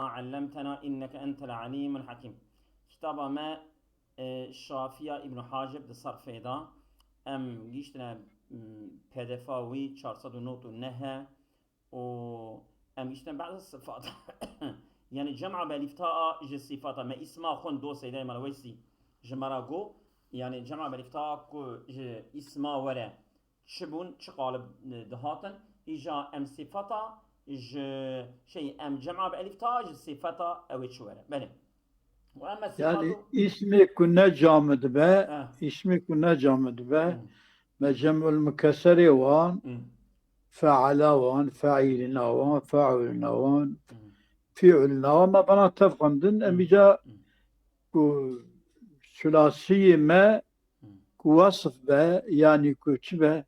علمتنا إنك أنت العليم الحكيم. كتاب ما شافية ابن حاجب ده صرف دا ام جيشتنا بيدفاوي 409 نها و ام جيشتنا بعض الصفات يعني جمع بالافتاء جي الصفات ما اسمها خون دو سيداي مالويسي جمراغو يعني جمع بالافتاء كو جي اسمها ولا شبون شقالب دهاتن إجا ام صفاتا ج شيء ام جمع بألف تاج صفتا او تشوره بله واما Yani صفاته ismi kunne camid be, اه ismi kunne camid be, م- ve cem'ül mükesseri van, م- feala van, feilina van, faulina van, م- fi'lina van. Ma bana tefkandın, م- emica م- ku sülasiye me, م- ku vasıf be, yani ku be,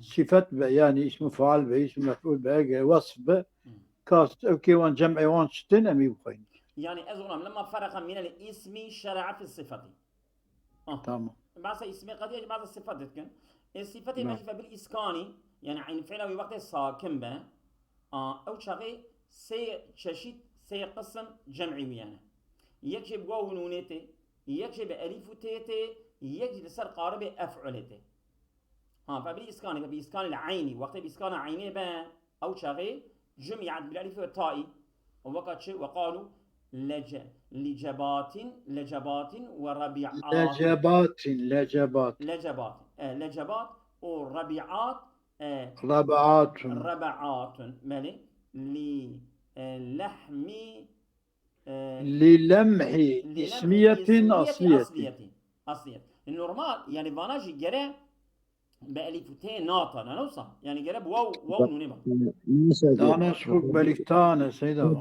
sıfat be, yani ismi faal be, ismi mef'ul be, vasf be, م. kas, evki van cem'i van çıtın, emi bukayın. يعني أظن لما فرق من الاسم شرع في الصفة Tamam. بعض اسمي قد يجي بعض الصفات تكن الصفة Evet. ماشي بالإسكاني يعني عين فعله وقت ساكن به أو شغي سي تششيت سي قسم جمعي يعني يكشي بواو نونيتي يكشي بألف تيتي يكشي لسر قارب أفعلتي فبالإسكان العيني وقت بإسكان عيني با أو شغي جمعت بالألف والتاء ووقت شيء وقالوا لجبات وربيعات Lecebatin. لجبات وربيعات Rabaatun. ربعات مالي للحم Lilemhi للمح ismiyetin اسمية asliyetin. أصلية النورمال يعني باناجي جرى بألفتين ناطا نوصل يعني جرى واو نونيبا Dana şuk beliktane seyda.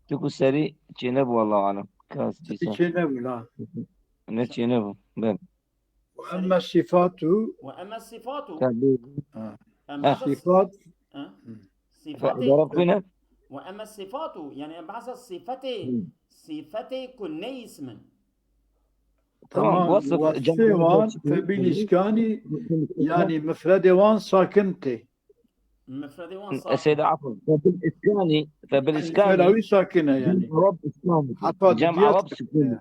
تكو سري جنب والله أعلم كاس جيسا İçine bula. نت جنب باب Ve emme sifatu وأما الصفات ها sifat صفاتي ضرب فينا وأما الصفات يعني بعض صفتي كن اسم تمام tamam وصف جنب vasfı van fe bil iskani yani müfrede van sakınti. مفرد وان السيد ساكن عفوا Yani فبالإسكاني felavi sakine جمع yani. رب إسكاني Hatta جمع diyet رب سكوني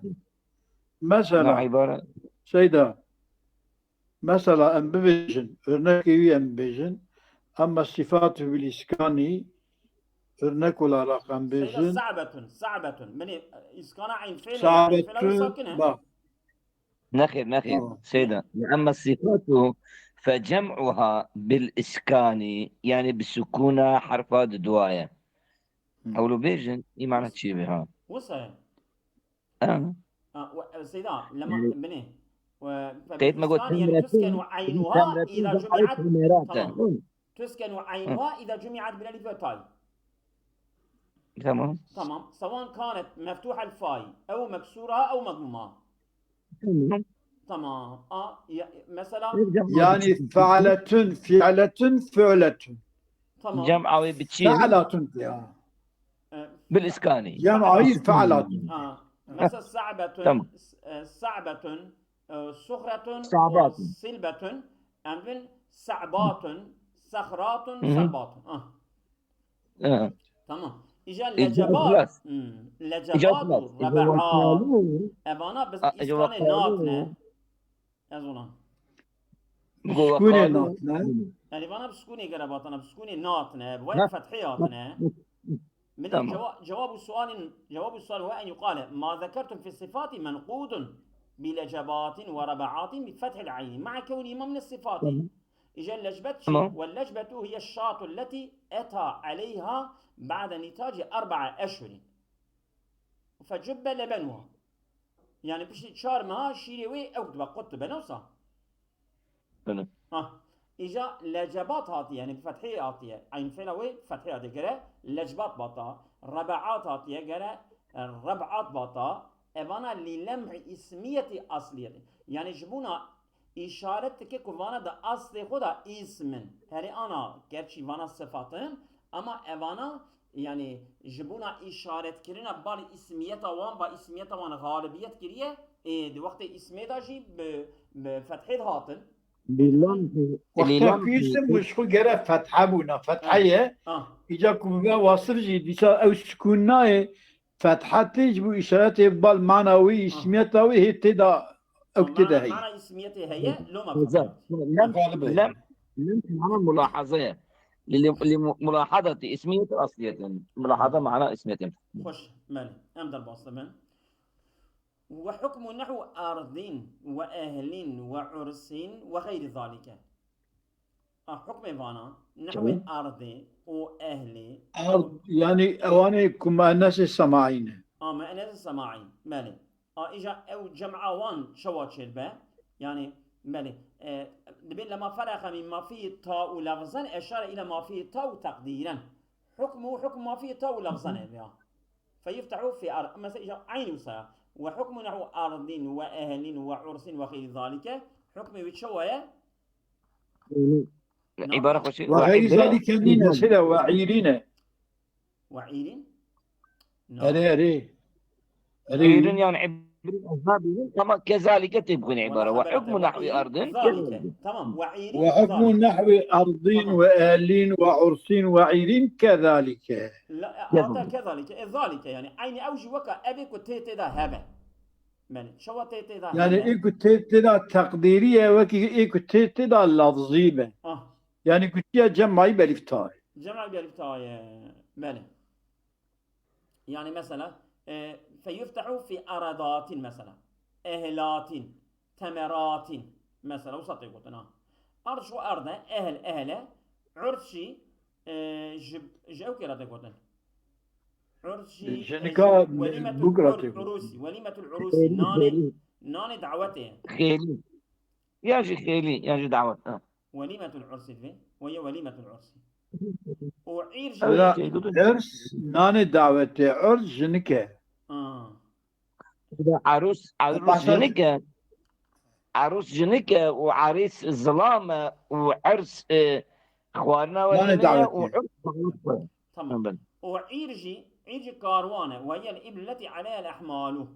مع mesela عبارة seyda mesela embevejin örnek iyi embevejin ama sıfatı bil iskani örnek olarak سيدة embevejin صعبة من إسكان عين فعل sahabetü ساكنة bak نخير tamam. سيدة أما الصفات فجمعها بالإسكان يعني بالسكونة حرفات دواية أو لو بيجن إيه معنى تشي بها وصحيح آه سيدة لما يعني بني كيف ما قلت فبالإسكان يعني تسكن تمرتين عينها تمرتين إذا جمعت جمعت تمرات تمام تسكن عينها إذا جمعت بالألف والتاء تمام تمام سواء كانت مفتوحة الفاي أو مكسورة أو مضمومة تمام تمام مثلا Yani faaletün, fi'letün, fü'letün. تمام جمعة بتشيل Fe'letün ya. بالإسكاني Cem'ayı بالسكون fe'letün. مثلا صعبة تمام صعبة صخرة صعبات وصلبة أنفن صعبات صخرات مهم. صلبات آه. تمام إجا إجا لجبات ثلاث إجا لجبات ثلاث إجا ربعات وقالوا أفانا بس إجا إسكان وقالوا ناتنا أظن بقول Skune وقالوا natne. يعني فانا بسكوني قرباتنا بسكوني ناتنا بوين ها فتحياتنا من تمام جواب السؤال هو أن يقال ما ذكرتم في الصفات منقود بلجبات وربعات بفتح العين مع كونه من الصفات تمام إجا اللجبة تمام واللجبة هي الشاة التي أتى عليها بعد نتاج 4 أشهر فجب لبنها يعني بشي شار ما شيري أو قط بنوصا تمام إجا لجبات هاتي يعني بفتحية هاتية عين فلوي فتحية هاتي قرأ لجبات باطا ربعات هاتية قرأ ربعات باطا إفانا للمع اسمية أصلية يعني جبونا إشارة تكي كوانا دا أصل خدا اسم هري أنا كرشي وانا صفاتهم أما إفانا يعني جبونا إشارة كرنا بالي اسمية وان با اسمية وان غالبية كريه دي وقت اسمية دا جي بفتحية هاتن للمح وقتا للمح كيسم مشخو جرى فتحة بونا فتحية اه إجا كوبا واصل جي ديسا أو سكوناي فتحة تجبو إشارات يبال معنوي اسميتاوي هي تدا أو تدا هي معنى اسميته هي لو ما بالظبط. فتحت غالبا لم يعني. معنى ملاحظة لملاحظة اسمية أصلية، ملاحظة معنى اسمية. خوش مالي أمدر باصلمان وحكم نحو أرض وأهل وعرس وغير ذلك. حكم فانا نحو أرض وأهل أو أرض يعني أواني كما الناس السماعين ما أنا السماعي مالي إجا أو جمع وان شوات شربة يعني مالي دبين لما فرق مما فيه تاء لفظا أشار إلى ما فيه تاء تقديرا حكمه حكم ما فيه تاء لفظا فيفتحوا في أرض مثلا إجا عين وصايا وحكم نحو أرض وأهل وعرس وغير ذلك حكم يتشوى نعم عبارة خوشي وغير وعبرة ذلك نينا سلا وعيرين وعير نعم أري أري عير أري يعني عبرة أصحابه كما كذلك تبقى عبارة، ولا خبرت وحكم نحو وعير أرض ذلك تمام وعير وحكم ذلك نحو أرض تمام وآل وعرس وعير كذلك لا كذلك. كذلك ذلك يعني عيني أوجي وكا أبيك وتيتي ذا هبه من شو تيتي ذا يعني هبه إيكو تيتدا تقديرية وكي إيكو تيتدا لفظية يعني كنت جمعي بالإفتاء جمع بيرفتاي ماله يعني مثلا فيفتح في أرضات مثلا أهلات تمرات مثلا وسط يقولنا أرش وأرض أهل عرشي جاو كلا تقولنا عرشي جنكا وليمة بكرة تقول العروسي وليمة العروسي خيلي خيلي ناني دعوته خيلي يا خيلي يا دعوة وليمة العرس في وهي وليمة العرس وعير لا جبه خيلي عرس ناني دعوتي عرس جنكا آه عروس بحثت جنكة، عروس جنكة وعريس الظلامة وعرس اخواننا ناني وليمية دعوتي وعرس بغلطة. تمام وعيرجي كاروانة وهي الإبل التي عليها الأحمال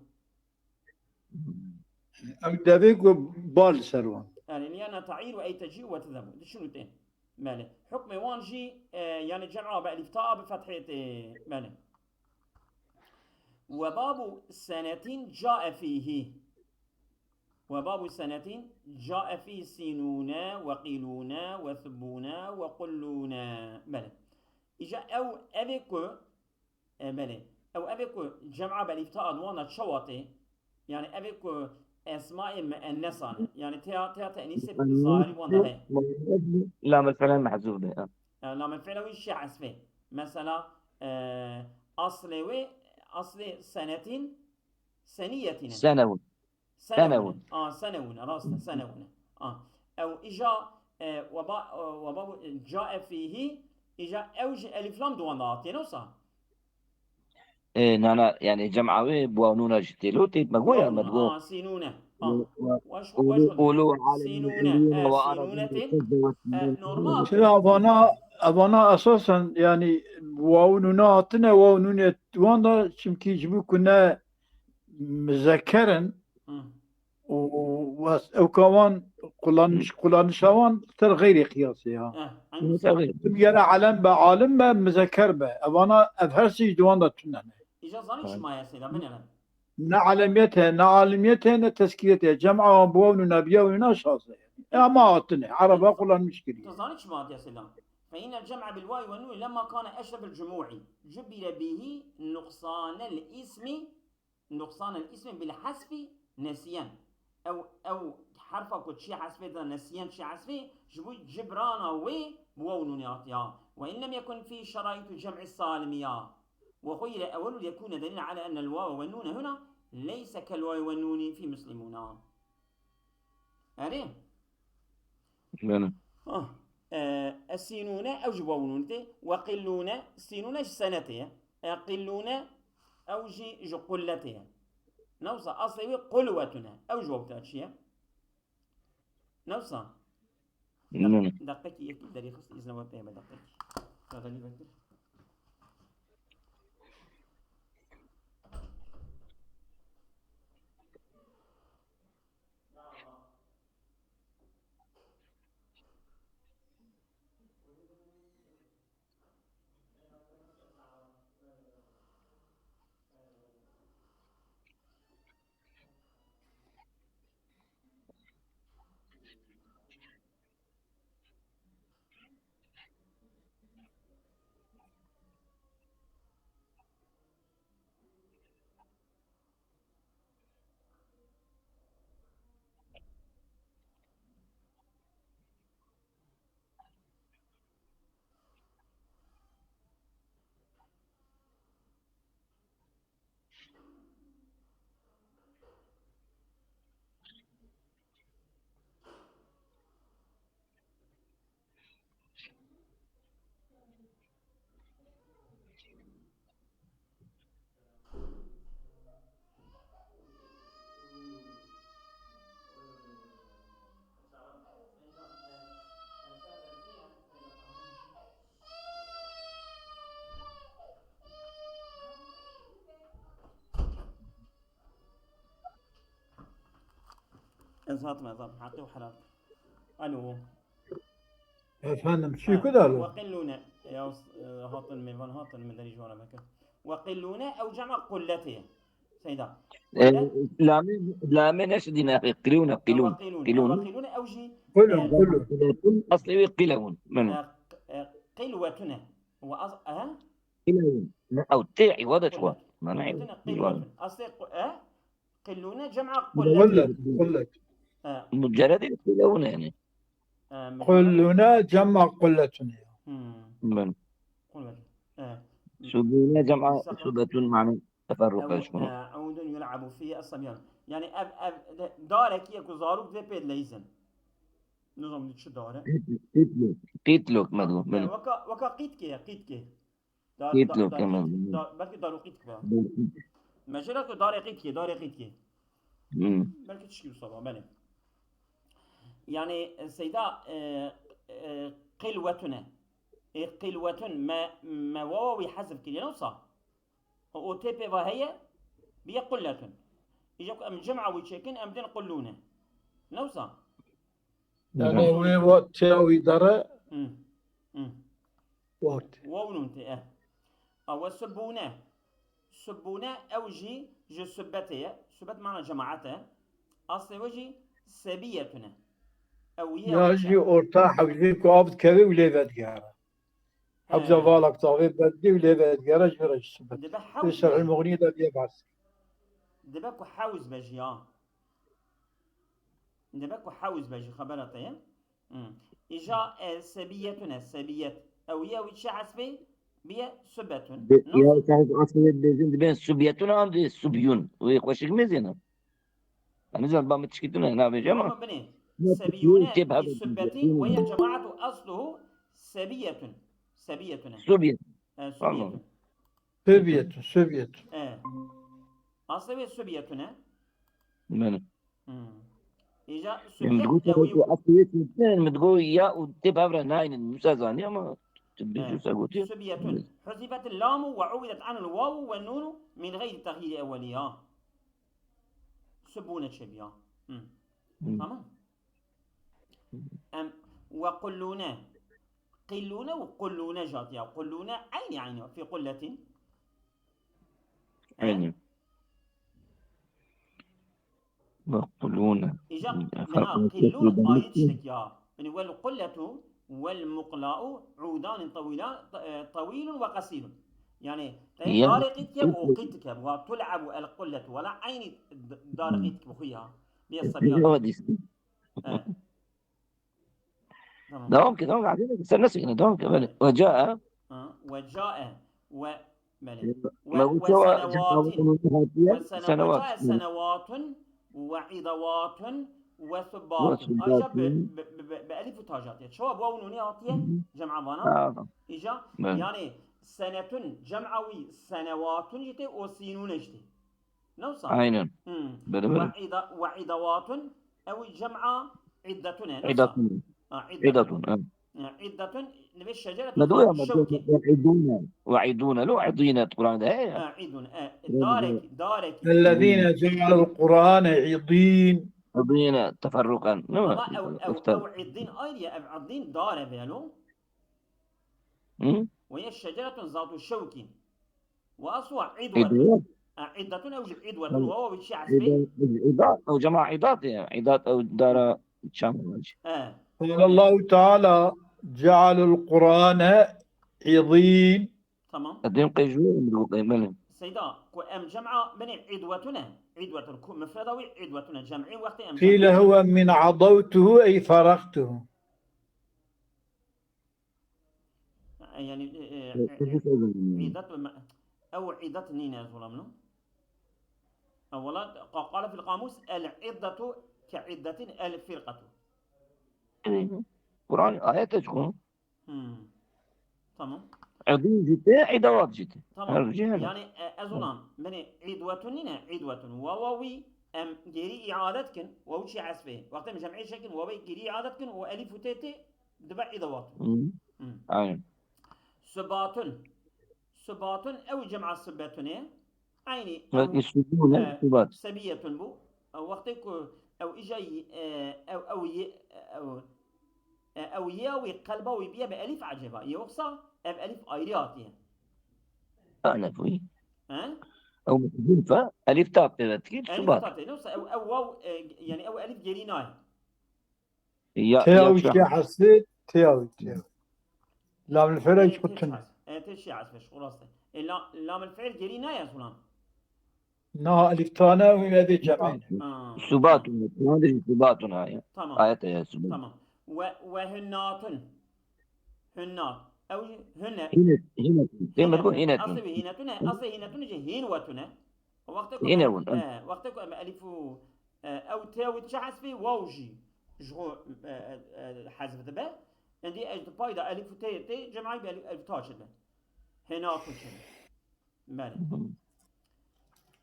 أو دابيك بال سروان يعني لأنها تعير أي تجيء وتذهب شنو تين ماله حكم وانجي يعني جمع بالإفتاء بفتحة ماله وباب سنة جاء فيه وباب سنة جاء فيه سينونا وقيلونا وثبونا وقلونا ماله إجا أو أبيكو ماله أو أبيكو جمع بالإفتاء دوانا شواطي يعني أبيكو اسماء مؤنثة يعني تها تأنيث ظاهري وانا هي لا مثلا محذوف لما الفعل وش عسفه مثلا أصل سنة سنية سنوي سنوي سنون راستا سنون أو إجا وباب جاء فيه إجا أوج ألف لام دوان ضاعت نوصا نانا يعني جمعوي بوانونا جتلوتي مقوية بونون مدقو سينونة واش غدن قولوا على سينونة المسلمين وأرادوا سينونة نورمال سلا أبانا أساسا يعني واونوناتنا واونونات وانا شمكي يجيبوا كنا مذكرا أو كمان قلان شوان تر غير قياسي ها عندي صح يرى علم بعالم مذكر به أبانا أفهرسي دوان تنن إجا ظنيش ما يا سيدا من أنا نعلميتها تسكيتها جمعة وبوون ونبيا ونشاصة يعني ما أتنى عربا قلان مشكلة تظنيش ما يا سيدا فإن الجمع بالواو والنون لما كان أشرف الجموع جبل به نقصان الاسم بالحذف نسيان أو حرف كل شيء حذف نسيان شيء حذف جبرانا وواو ونون وإن لم يكن في شرائط جمع السالمية وخير أول ليكون دليلا على أن الواو والنون هنا ليس كالواو والنون في مسلمون أرين السينون أوجب ونونته وقلون سينون سنته قلون أوجي قلته نوصى أصلي قلوتنا أوجب تأشياء نوصى دقيقة يكتب دري خص إذن وبيما دقيقة فغلي بكتب ازهات حقي وحلال. الو efendim شو كذا له وقلونا يا هاطن ميفان هاطن من دري جوانا بك وقلونا او جمع قلته سيدا قلت لامين ايش دينا قلون قلون وقلونا او جي كلهم كلهم اصلي قلون منو قلوتنا هو قلون او تاعي وضع شو ما نعرف قلتنا قلوة اصلي قلونا جمع قلت قلته قلت مجرد قلون يعني كلنا جمع قلتنا من قلوة سبونا جمع سبة معنى تفرق شنو عود يلعب فيه الصبيان يعني دارك يكو زاروك ذي بيد ليزن نظام دي شو داره قيتلوك مدو من وكا قيتكي قيتلوك كمان بلكي دارو قيتك بقى مجرد داري قيتكي بلكي تشكيل صبا بله يعني سيدا قلوتنا قلوة ما واوي حذف كده نوصى او تيبي وهي بيا قلة يجوك ام جمعة ويشيكين ام دين قلونة نوصى يعني وين وقت تساوي درى وقت وونونتي او سبونة او جي جو سبتية سبت معنى جماعته اصلي وجي سبيتنا او ياجي orta حوزيك وابد كذي وليفت جارة حوزة بالك طاوي بدي وليفت جارة جرش سبت الشرع المغني ده بيبعث دباكو حاوز بجيان دباكو حاوز بجي خبرتين إجا سبيت أو ياوي شعسبي بيا سبتون يا تعرف أصل بين سبيتون عند سبيون ويقوشك مزينا أنا زال بام تشكيتون هنا بجمع بني سبيون سبتين وهي جماعة أصله سبيت سوفيت أصله سبيتنا من إجا سبيت أصلي متقول يا وتبقى برا ناين مسازانية ما تبيجو ساقوتي سبيتون حذفت اللام وعوضت عن الواو والنون من غير تغيير أولها سبونة شبيان تمام وقلونا وقلونا جاتيا قلونا عين في قلة عين وقلونا إجا منها قلون آيتشتك يا من والقلة والمقلاء عودان طويل وقصير يعني دارقتك وقتك وتلعب القلة ولا عين دارقتك بخيها بيصبيان دوام كده قاعدين نسي دوام كمان وجاء سنوات وعضوات وثبات اجا بألف وتاجات شو ابو نوني عطيه جمع بانا اجا يعني سنة جمعوي سنوات جتي وسينون جتي نوصل عينا وعضوات او جمع عدتنا عدة نبي الشجرة وعدونا لو عضينا القرآن ده عيدون دارك الذين جعلوا القرآن عضين عضينا تفرقا أو عضين عضين دار بيانو وهي الشجرة ذات الشوك وأصوى عدوة عدة أو عدوة وهو بشي عسبي عدات أو جماعة عدات عدات أو دار شامل قال الله تعالى جعلوا القرآن عضين تمام قديم قيجوين سيدا ام جمعة من عدوتنا مفردة عدوتنا جمعي وقت ام قيل هو من عضوته أي فرغته يعني عدة أو عدة نينا ظلمنا أولا قال في القاموس العدة كعدة الفرقة قرآن آيات تكون تمام عضين جدا عدوات جدا تمام يعني أظن من عدوة وواوي أم جري إعادتكن ووشي عسبه وقت جمعي شكل وواوي جري إعادتكن وألف وتاء دبع عدوات سبات أو جمع السباتون عيني سبية بو وقتك او اجا او ياوي قلبه ويبيا بألف عجبة يوصى بألف ايرياتي أنا فوي ها أو محذوفة ألف تاء كثير ألف سبات تاتي نوصى او واو يعني او ألف جريناي يا تياوي شو شي حسيت تياوي لام الفعل تيش كنت حاس تيش عسفش خلاص لام الفعل جريناي يا فلان نا الف ثانوي هذه جمعين سبات تمام ما أدري سبات هاي تمام آية يا سبات تمام وهنات هنات او هن هنا كما تقول هينة هنا أصلي هينة أصلي هينة جه هينوتنا وقتكم هنا ألف وقتكم ألف أو تاوي تشحس في واوجي جو حذف ذبه عندي أجد بايدا ألف تي جمعي بألف تاش ذبه هنا كشنا مالي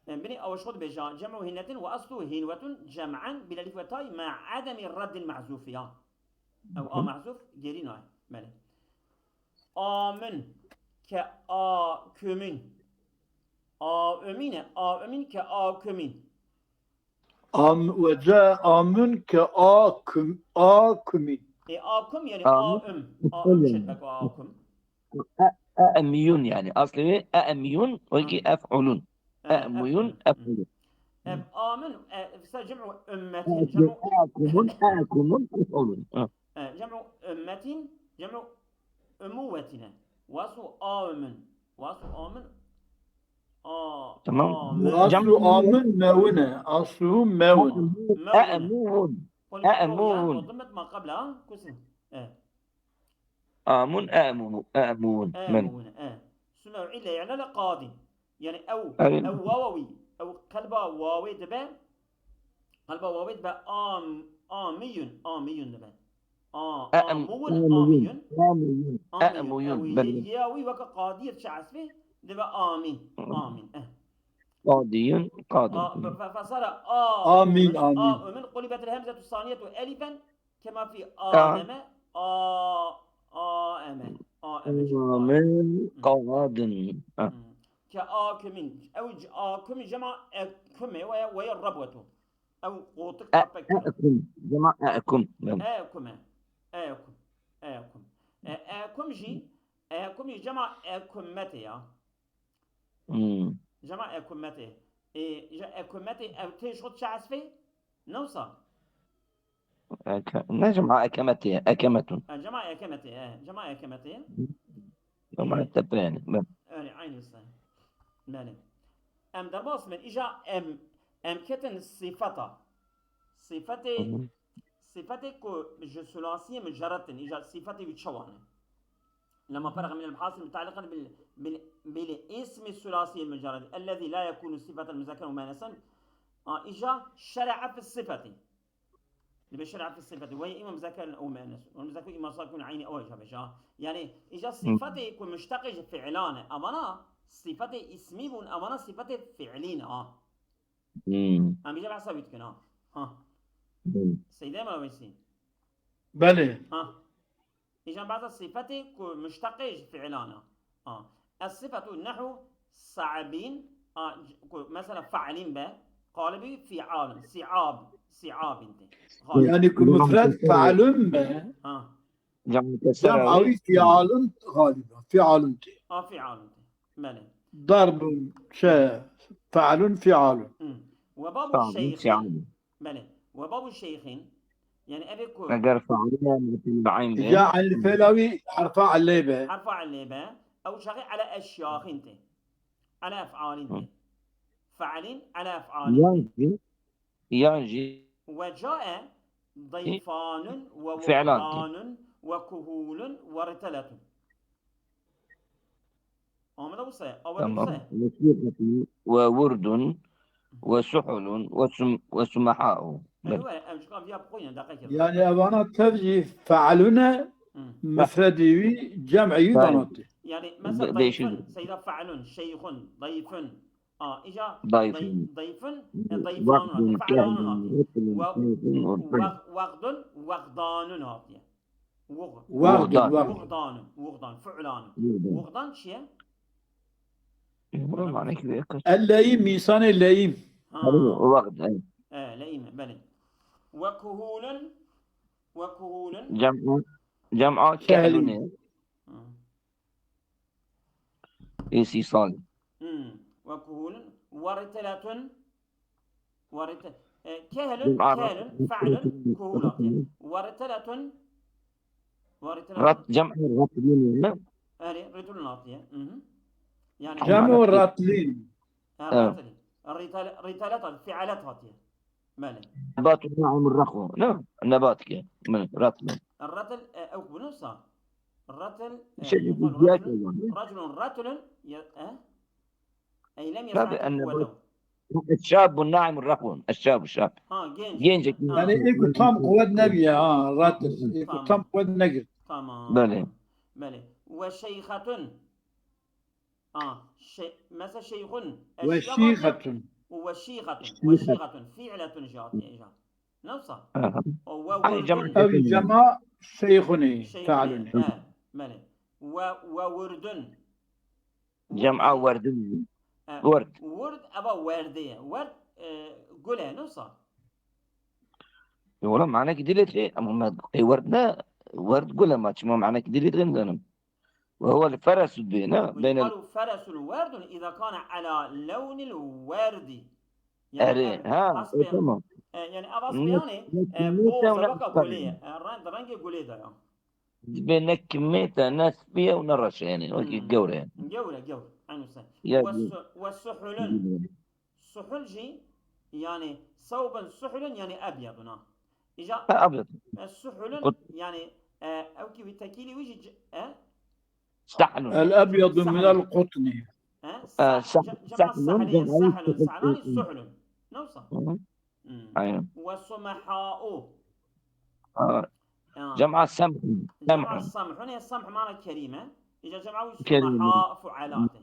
بني أو شغل بجا جمع هينة وأصله هينوة جمعا بالألف وتاي مع عدم الرد المحذوف أو محذوف جرينا مالي آمن كآكمن آمن كآكمن وجاء آمن كآكم آكم يعني آمن شدك آكم أأميون يعني أصلي أأميون ويجي أفعلون أأميون أفعلون آمن جمع أمة جمع أأكم أفعلون جمع أمة جمع أموتنا واسو آمن تمام وأصل آمن ماونة أصله ماونة أأمون قل أأمون وضمت ما قبلها كسر آمون أأمون من آمون سنة علة يعني لقاضي يعني أو أيوة. واوي أو قلبا واوي دبا قلبا واوي دبا آميون دبا آمون آميون أأمون بل ياوي وكا قاضي شعس فيه دبا آمين قاضي فصار آمين آمن قلبت الهمزة الثانية ألفا كما في آدم آمن من قاض كآكم أو آكم جمع أكم وهي الربوة أو قوتك أأكم جمع أأكم آكم جمع أكمتي جمع أكمتي أكمتي أو تشغل شعس فيه نوصل نجمع أكمتي أكمة جمع أكمتي جمع أكمتي جمع التبان عين الصين مالي درباس من إجا كتن صفتي كو ثلاثية مجرد إجا صفتي بتشوان لما فرغ من البحث متعلقا بالاسم الثلاثي المجرد الذي لا يكون صفة المذكر ومؤنثا إجا شرع في الصفة اللي بشرع في الصفة وهي إما مذكر أو مؤنث والمذكر إما صار يكون عيني أو وجه يعني إجا صفة يكون مشتق فعلانة أمانا صفة اسمي بون أمانا صفة فعلين أم إجا بحث بيتكنا سيدي ما ويسين بله إجا بعض الصفات مشتق فعلانة الصفة نحو صعبين مثلا فعلين به قالبي فعال صعاب انت يعني كمفرد فعل جمعوي فعال غالبا فعال فعال مالي ضرب فعل فعال وباب الشيخين مالي وباب الشيخين يعني أبي كو أجر فعلنا بعين جاء الفعلاوي حرفا عليبه أو شغل على أشياخ انت على أفعال انت فعلين على أفعال انت ينجي وجاء ضيفان ووهدان وكهول ورتلة وورد وسحل وسمحاء يعني أبانا ترجي فعلنا مفردي جمعي ضنطي يعني مثلا ضيف سيدا فعل شيخ ضيف إجا ضيفان فعلان وغدان هاتيا وغدان فعلان وغدان شيء اللئيم ميسان اللئيم وغد لئيم بلي وكهول وكهول جمع كهل إيسي صالح وكهول ورتلة كهل جمع فعل كهولات ورتلة جمع رتلين رتل ناطية يعني جمع الراتلين رتلة فعلتها ماله نبات ناعم الرخو لا النبات كي رتل الرتل أو بنفسه الرتل رجل أي لم يستعد قوته الشاب الناعم الرخو الشاب جينج يعني إيكو تام قوة نبي راتل إيكو تام قوة نجر بله وشيخة مثلا شيخ وشيخة فعلة جات نفسها أو جماع شيخني فعلني ماله وورد جمع ورد أبا وردية ورد قولها نفسها والله معناه كديلت ايه اما ورد قولها ما تشمو معناه كديلت غندنا وهو الفرس بين فرس الورد إذا كان على لون الورد يعني تمام يعني أباس بياني بو سبقة قولية رنج قولية ده بين كمية ناس فيها ونرش يعني الجورة يعني جورة عينو سن سحل جي يعني صوبا سحل يعني أبيض إجا أبيض السحل يعني أو كي بالتكيلي ويجي سحل الأبيض من القطن جمع السحلان السحل نوصل والسمحاء جمع السمح جمع السمح هنا السمح معنى كريمة إذا جمعوا السمحاء فعلاته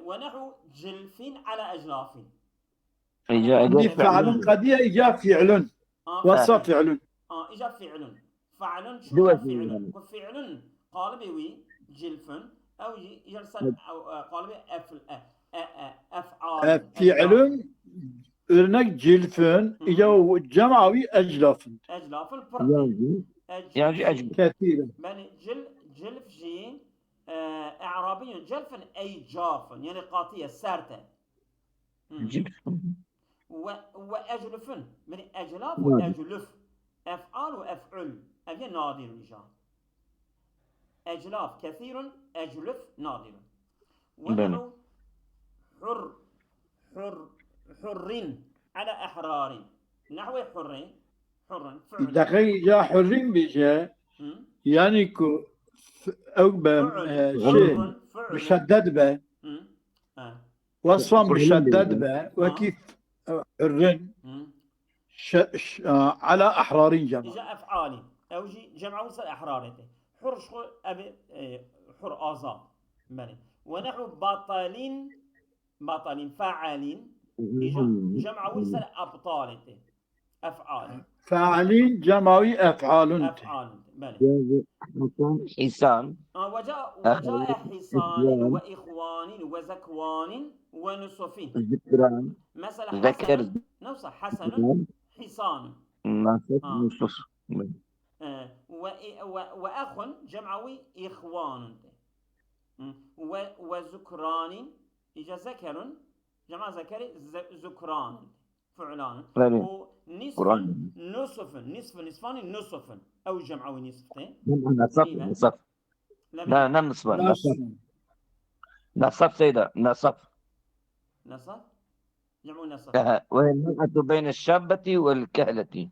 ونحو جلف على أجلاف عندي فعل قضية إجا فعل وصف فعل إجا فعل شو فعل قالب وي جلف أو يرسل أو قالب أفعال فعل örnek cilfin ya cemavi eclafın. Eclafın يعني كثيرا. يعني جلف جي إعرابي جلف أي جاف يعني قاطية سارتة. وأجلف من أجلاف وأجلف أفعال وأفعل أبي نادر نجا أجلاف كثير أجلف نادر ونحو حرين على أحرار نحو حرين دقيقة جا حرين بيجا يعني كو أوبا شيء مشدد به وصفا مشدد به وكيف حرين على أحرار جمع إجا أفعال أو جمع وصل أحرارته حر شخو أبي حر آزاد ونحو باطلين فاعلين جمع وصل أبطالته أفعال فاعلين جمعي أفعال حسان وجاء حصان وإخوان وزكوان ونصفين ذكران مثلا ذكر نفس حسن حصان وأخ جمعوي إخوان وذكران إجا ذكر جمع ذكر ذكران فعلان نصفان نصف أو جمعوي نصفتين نصف سيدة نصف جمعوا نصف وهي المرأة بين الشابة والكهلة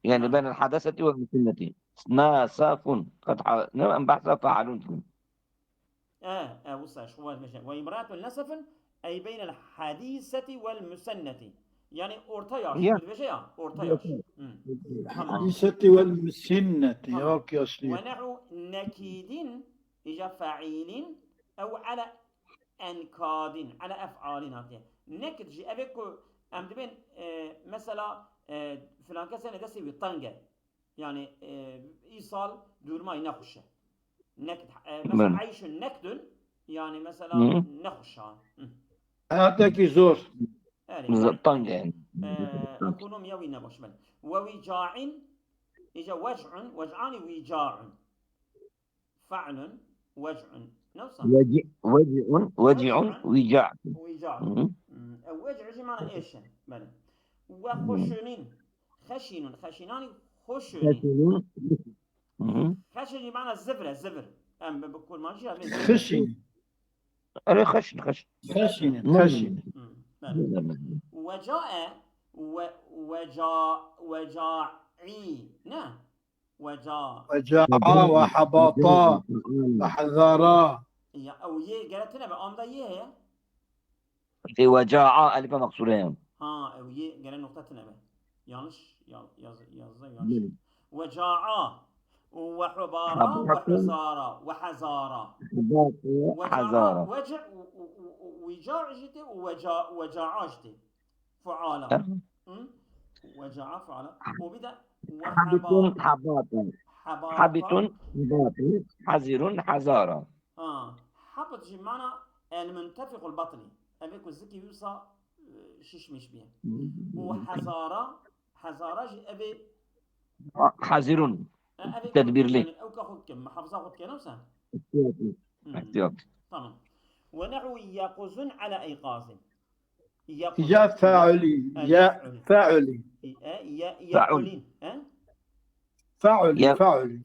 يعني بين الحدثة والمسنة ناصف قد بحث فعلون وصا شوال مشان وامرأة نسف أي بين الحديثة والمسنة يعني أورتياش بالفشيء أورتياش الحديثة والمسنة أوكي أصلي ونحو نكيد إجا فاعيل أو على أنكاد على أفعال هاتين نكد جي أبيكو أم دبين مثلا فلان كسنة دسي بطنجة يعني إيصال دور ما ينخشه نكد مثلا عيش النكد يعني مثلا نخشها هاتك زور بالضبط طنجة يعني أكونهم يوي نبوش بل ووجاع إجا وجعان وجاع فعل وجع نوصل وجع وجاع وجاع مم. وجع معنى إيش بل وخشن خشنان خشن مم. خشن معنى الزبر بكل ما جاء من زبر خشن أنا خشن خشن وجاء وجاعي نعم وجاع وجاعا وحباطا وحذارا أو قالتنا بأمضى هي في وجاعة ألف مقصورين أو قال نقطتنا به يانش يانش وجاعا وحبارا وحزارا وحزارا حزارة وجع وجاع جدي وجاع جدي فعالا وجاع فعالا وبدأ حبط حباطا حزر حزارة حبط جمعنا المنتفق البطني أبيك الزكي يوصى شش مش بيه وحزارة جي أبي حزر تدبير لي يعني أو كأخذ كم محافظة أخذ كم نفسها احتياط تمام ونحو يقظ على أيقاظ يا فاعلي يا فاعلي يقولين فاعلي فعل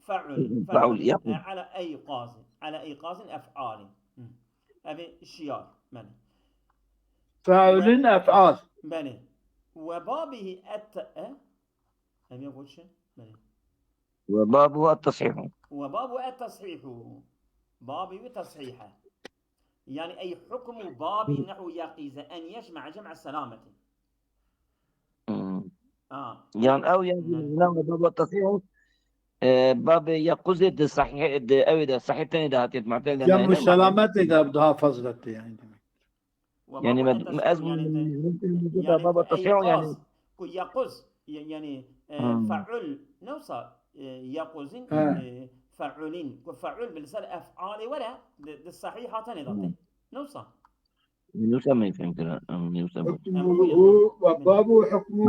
على أيقاظ أفعال أبي الشيار من فاعل أفعال بني وبابه أبي يقول شيء بني وبابه التصحيح وبابه التصحيح بابي تصحيحه يعني أي حكم بابي نحو يقيز أن يجمع جمع السلامة يعني أو يعني باب التصحيح باب يقصد صحيح أو إذا صحيح تاني ده هتيت معتل جمع السلامة إذا بدها فضلت يعني يعني باب التصحيح يعني يقص يعني فعل نوصى يقص فعلين وفعل باللسان أفعال ولا الصحيحة تاني نوصى حكمه وبابه حكمه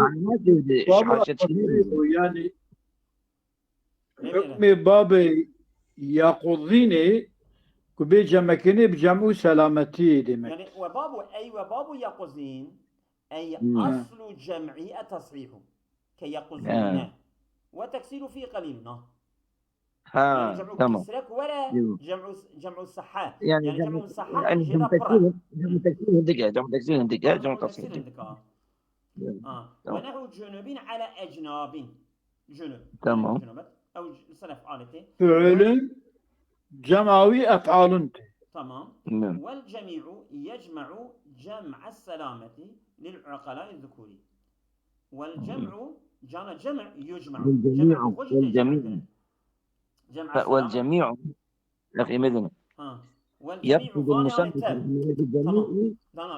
يعني حكم باب يقضيني كبي جمكني بجمع سلامتي دمك يعني وبابه يقضين أي أصل جمعي التصحيح كي يقضون وتكسير في قليل يعني جمع كسرك ولا جمع الصحة يعني جمع الصحة جدا برا جمع تصحيح ونحو جنوب على أجناب جنوب تمام أو صنف عالتي فعل جمعوي أفعال تمام والجميع يجمع جمع السلامة للعقلاء الذكوري والجمع جمع يجمع والجميع أخي مدني يقصد المصنف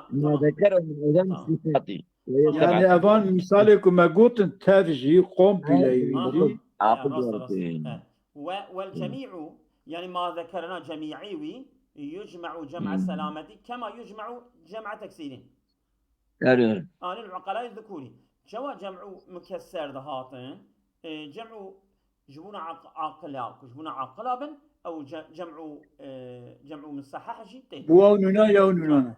ما ذكره من أيضا الصفات يعني أبان مثالكم ما قلت ترجي قوم بلايوي والجميع يعني ما ذكرنا جميعي يجمع جمع السلامة كما يجمع جمع تكسير للعقلاء الذكوري جوا جمع مكسر دهاتن جمع جبونا عقلابا أو جمع مصحح جدا ونونا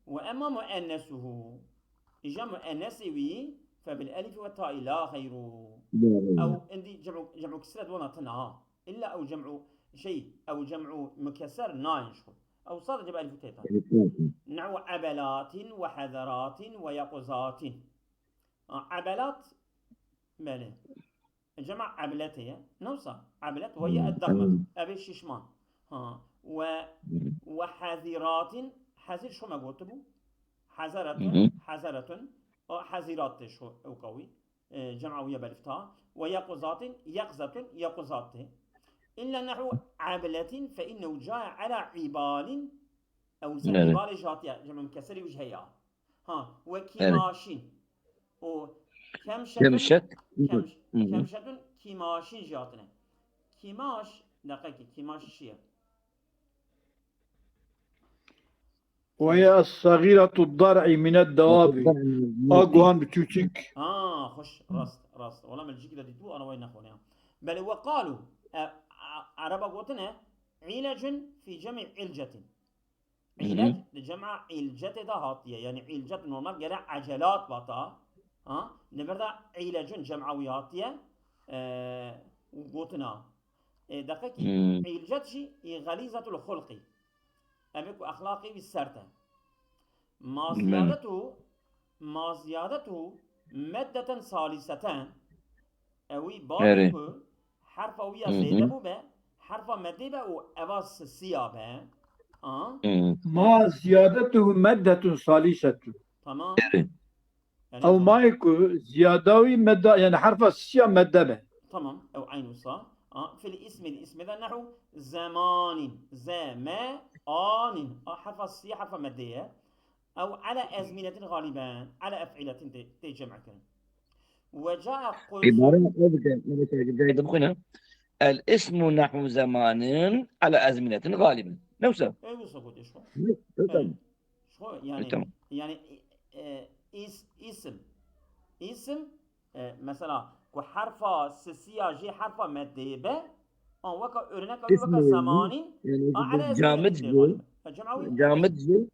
وأما مؤنثه إجا مؤنثه فبالألف والتاء لا غير أو عندي جمع كسرة ونطنها إلا أو جمع شيء أو جمع مكسر نانشخ أو صار جب ألف وتاء نحو عبلات وحذرات ويقظات عبلات ماله جمع عبلته نوصى عبلت وهي الضغمة أبي الششمان وحذرات حذر شو ما قلتبو حذرة حذرات شو أو قوي جمع ويا بالفتاء ويقظات يقظات إلا نحو عبلة فإنه جاء على عبال أو عبال جاتية جمع مكسر وجهيا وكماشين كمشة كماشين جاتنا كماش دقيقة كماش شيء وهي الصغيرة الضرع من الدواب أقوان بتوتك خوش راست والله من الجيك دي تو أنا وين نخونها بل وقالوا عرب قوتنا علاج في جمع علجة علاج لجمع علجة ده هاتية يعني علجة نورمال جرى عجلات باتا نبردا علاج جمعوي هاتية قوتنا دقيقي علجة شي غليظة الخلق أمك أخلاقي بالسرطة ما زيادته مادة ثالثة أوي بابكو حرف ويا زيادة بوبا حرف مادة بو أواس سيابا ما زيادته مادة ثالثة تمام يعني أو ما يكون زيادوي مادة يعني حرف السيا مادة به تمام أو عين صح في الاسم ذا نحو زمان حرف السيا حرف مادية أو على أزمنة غالبا على أفعلة تجمع كلام وجاء عبارة هنا الاسم نحو زمان على أزمنة غالبا نفسه ايوه سقط شو تمام شو يعني اسم مثلا كحرف سسيا جي حرف مادة وكا örnek alıyor اسم وكا زماني يعني على جامد أزمنة غالبا فجمعوي جامد جي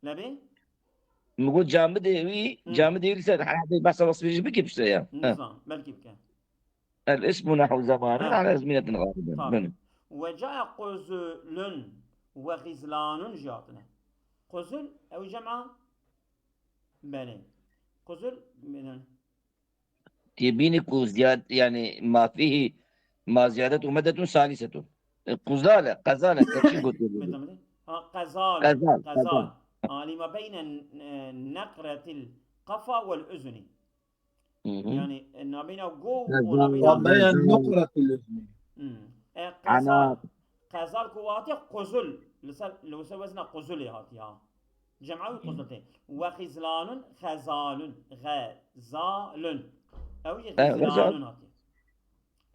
لبي نقول جامد جامد رسالة حاجة بس وصفي بكيف شيء نظام بلكي بكا الاسم نحو زمان على أزمنة غالبا طبعا وجاء قزل وغزلان جاتنا قزل أو جمع بلي قزل من تبينك زياد يعني ما فيه ما زيادته مدة ثالثة قزالة كشي قلت مثل قزال قزال لما بين نقرة القفا والأذن يعني ما بين جو وما بين وبين النقرة الأذن قزال قزال كواتي قزل لو سوزنا قزل هاتي جمعوا قزلتين وخزلان خزال غزال أو غزلان هاتي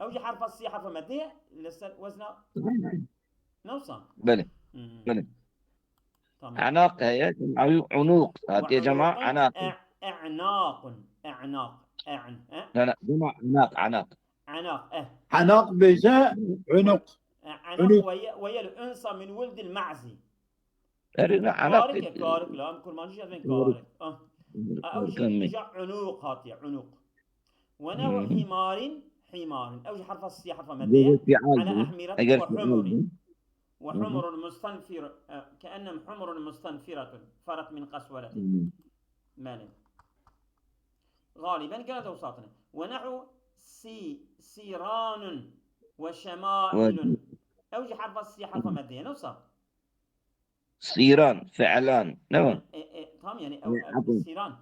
أو حرف السي حرف مادية لسه وزنا نوصل بلى عناق هي عنوق هاتي يا جماعة عناق أعناق لا جماعة عناق عناق بجاء عنق عناق وهي الأنثى من ولد المعزي كارك لا كل ما نجي أذن كارك أو شيء إجا عنوق هاتي عنوق ونوع حمار أو حرف السي حرف مادية على أحمرة وحمر مستنفر كأنهم حمر مستنفرة فرت من قسورة مال غالبا كانت أوساطنا ونحو سيران وشمائل أوجي حرف السي حرف مادية نوصل سيران فعلان نعم تمام يعني أو سيران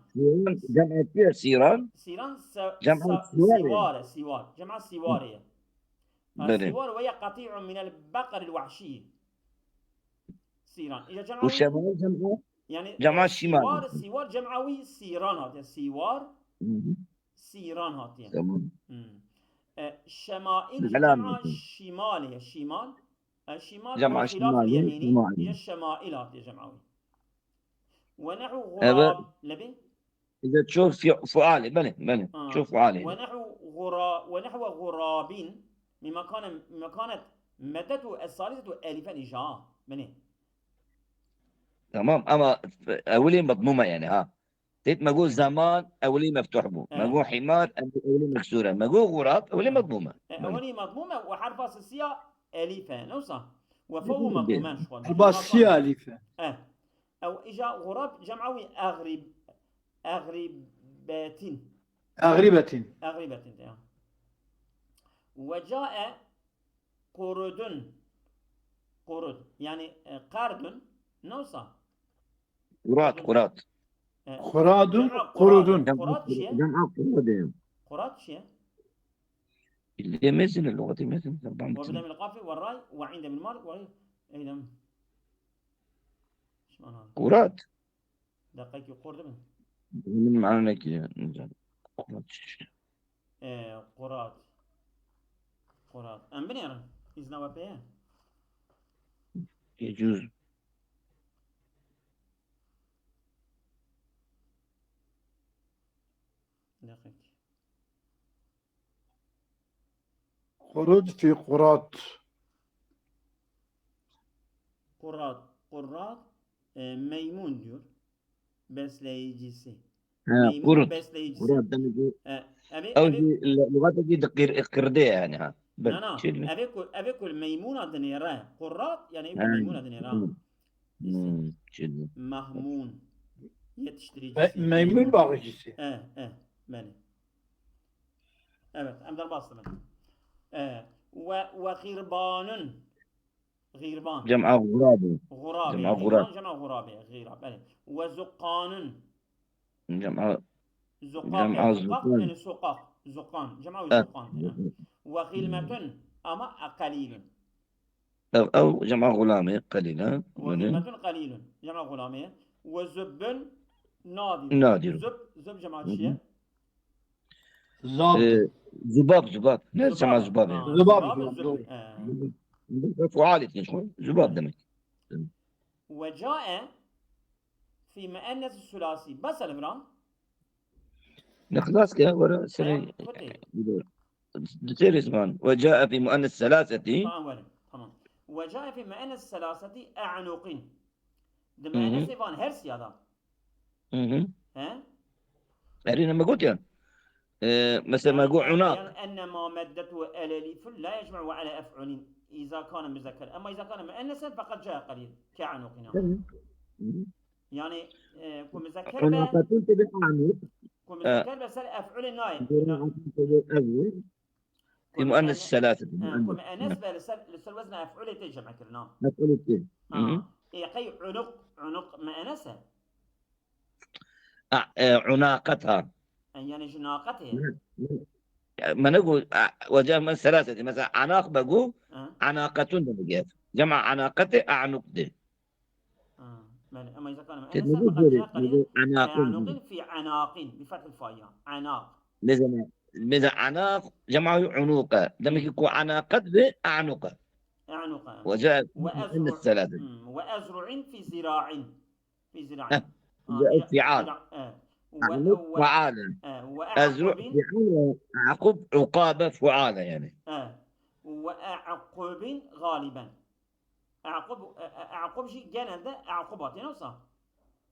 جمع فيها سيران جمع سوار جمع سوارية السوار وهي قطيع من البقر الوحشي سيران إذا جمع والشمال يعني جمع الشمال سوار جمعوي سيران هاتي سوار سيران هاتي شمائل جمع شمالية الشمال جمع خلاف اليميني هي الشمائل هاتي جمعوي ونحو غراب لبي إذا تشوف في فعالي بلى شوف فعالي ونحو غراب مما كانت مادته الثالثة ألفا إجاء بني تمام أما أولي مضمومة يعني تيت ما أقول زمان أولي مفتوح بو ما أقول حمار أولي مكسورة ما أقول غراب أولي مضمومة أولي مضمومة وحرف أساسية ألفا نوصل وفوق مضمومان شوال الباسية ألفا أو إجا غراب جمعوي أغربة وجاء قرد يعني قرد نوصل قراد قراد قراد شيء اللي مثل اللغة مثل وبدأ من القاف والراي وعند من المال وغير أيضا قراد دقيقة قرد من معنى كده قراد أم بنيرا إذن وبيان يجوز قرود في قرات. Kurrat meymun diyor. Besleyicisi. ها Meymun قرد besleyicisi. قرد دمجي Evi أو evi جي اللغات دي قردية يعني ها بل na شيل evi kul meymun adını yara. Kurrat yani evi kul هاي meymun adını yara. İşte شيل mahmun yetiştiricisi. ميمون باغجيسي. Beni. Evet, emdar bastı ben. Ve gırbanun. Gırban. جمع غراب غرابي جمع غيران غراب جمع غرابي غيراب يعني وزقان جمع زقاق جمع زقاق زقان يعني سقاق زقان جمع أه. زقان يعني. وغلمة أما قليل أو جمع غلامي قليلا وغلمة قليل جمع غلامية وزب نادر نادر زب جمع شيء زاد. ذباب ناس جمع ذباب يعني ذباب ذباب ذباب. الزب فعالي شو ذباب دمك وجاء في مؤنث الثلاثي بس الفران خلاص كده ورا سري دتير زمان وجاء في مؤنث ثلاثة تمام وجاء في مؤنث الثلاثة أعنق دمؤنث فان هرس يا دا ها أرينا ما قلت يعني مثلا ما قول عناق يعني أن ما مدته ألاليف لا يجمع على أفعل إذا كان مذكر أما إذا كان مؤنثا فقد جاء قليل كعنق يعني كمذكر عناقة تبع عنق كمذكر بس أفعل النايم في مؤنث ثلاثة كمؤنث بس وزن أفعل تجمع كرنا مسؤوليتين يقي عنق مؤنثة عناقتها يعني جناقتها ما نقول وجاء من ثلاثة مثلا عناق بقول عناقة بقيت جمع عناقته أعنقته أما إذا كان مؤنثا فقد جاء قليل كعنق في عناق بفتح الفاء عناق مثلا عناق جمع عنوقة دمك يكون عناقة بأعنقة وجاء من الثلاثة وأزرع في زراع فعال فعالة أزرع فعالة عقب عقابة فعالة يعني وأعقب غالبا أعقب شيء جانا ده أعقبات يعني صح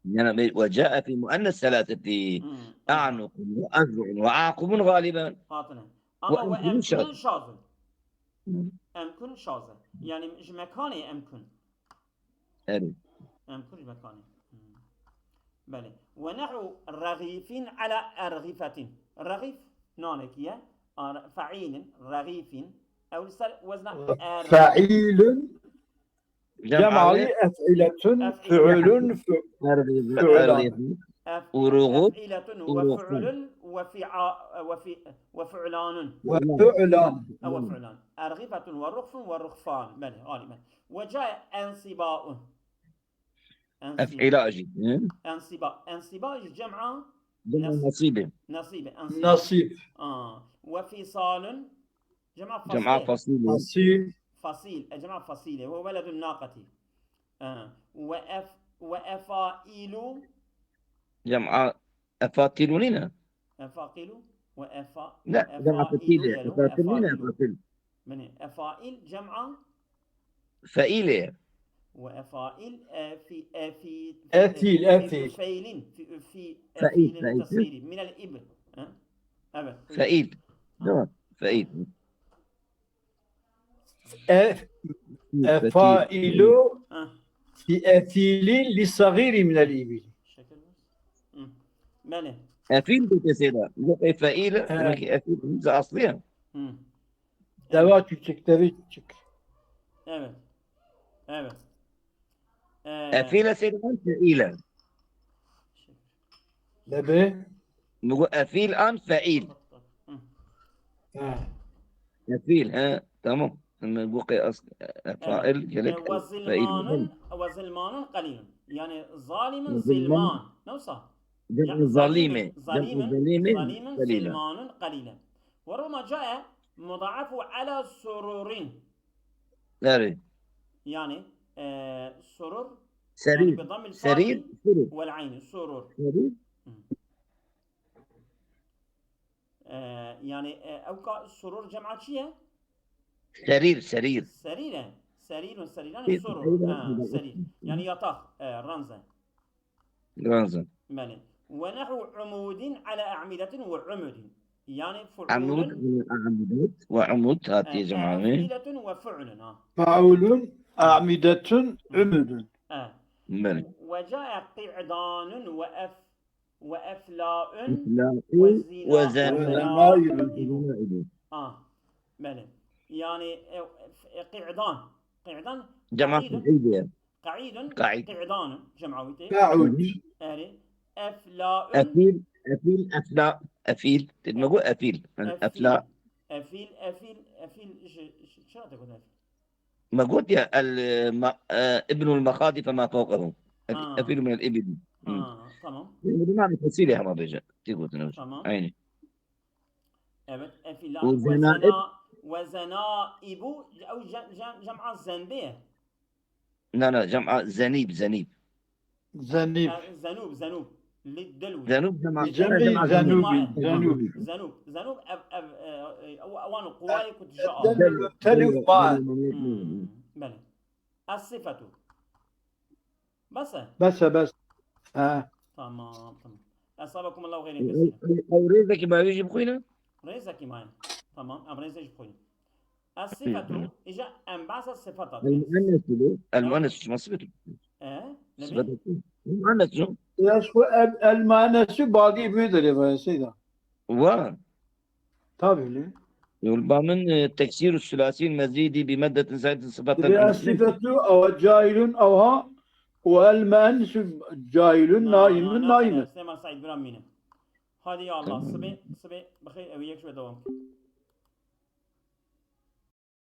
يعني وجاء في مؤنث ثلاثة أعنق وأزرع وعاقب غالبا فاطمة أما وأمكن شاذ أمكن شاذ يعني مش مكاني أمكن أمكن مكاني بله ونحو رغيف على أرغفة رغيف نانكية فعيل رغيف أو وزن فعيل جمع أفعلة فعل فعلان أفعلة وفعل وفعلان أرغفة ورغف ورغفان بله غالبا وجاء أنصباء أفعلاجي أنصباء جمع نصيب وفصال جمع فصيل جمع فصيلة وهو ولد الناقة وأفائل جمع أفاطيلونينا أفاقل لا جمع فصيلة من أفائل جمع فائلة وأفائل في أثيل في التصوير من الإبل فائل فائل أفائل في أثيل للصغير من الإبل ماله أفيل بتسيرة لقي فائلة لقي أفيل همزة أصلية دواء تكتبي evet أفيلة سيدة فائلة لبي نقول أفيل أن فائل أفيل تمام نقول فائل جلك وظلمان قليل يعني ظالم ظلمان نوصى ظليمة ظلمان قليلا وربما جاء مضاعفه على سرور يعني سرور يعني بضم الفاء والعين سرور يعني أو سرور جمعة شيء سرير سرير سريرا سرير سريران سرير. سرر أيوة. سرير يعني يطاق رمزا رمزا مالي ونحو عمود على أعمدة وعمد يعني عمود فعول من الأعمدة وعمود هاتي جمعة أفئلة وفعل فعول أعمدة عمد بلى وجاء قعدان وأفلاء إفلاء وزنائب. وزنائب بلى يعني قعدان جمعة قعيد العيدية قعيد قعيد. قعدان جمعويته قعود أري أفلاء أفيل أفلاء أفيل تدمجوا أفيل أفلاء أفيل شو تقول أفيل؟ ما قلت يا ابن المخاض فما فوقه أفيل من الإبل تمام بمعنى فصيلة ما بيجا تقول تنوش تمام. عيني evet أفيل وزنائب. وزنائب أو جمع الزنبية لا جمعة زنيب زنيب زنوب للدلو زنوب جمعة جمع زنوبي زنوبي زنوب أوان قواي كنت جاء دلو ممتلئ ماء بلى الصفة بس بس تمام أصابكم الله خير كثيرا أو رزقك ما يجي بخوينا رزقك معي تمام أم رزق بخوي الصفة إجا أنبعث الصفات المؤنث له المؤنث شو صفته؟ نبي صفته المؤنث شو؟ يا شو المؤنث باقي بيدري بس سيدا و tabii ليه يلبى من تكسير الثلاثي المزيدي بمادة زائدة صفة الصفة أو جاهل أوها والمؤنث جاهل نائم نائم سيما سعيد برامينا هذه يا الله صبي بخير أويك شو دوامك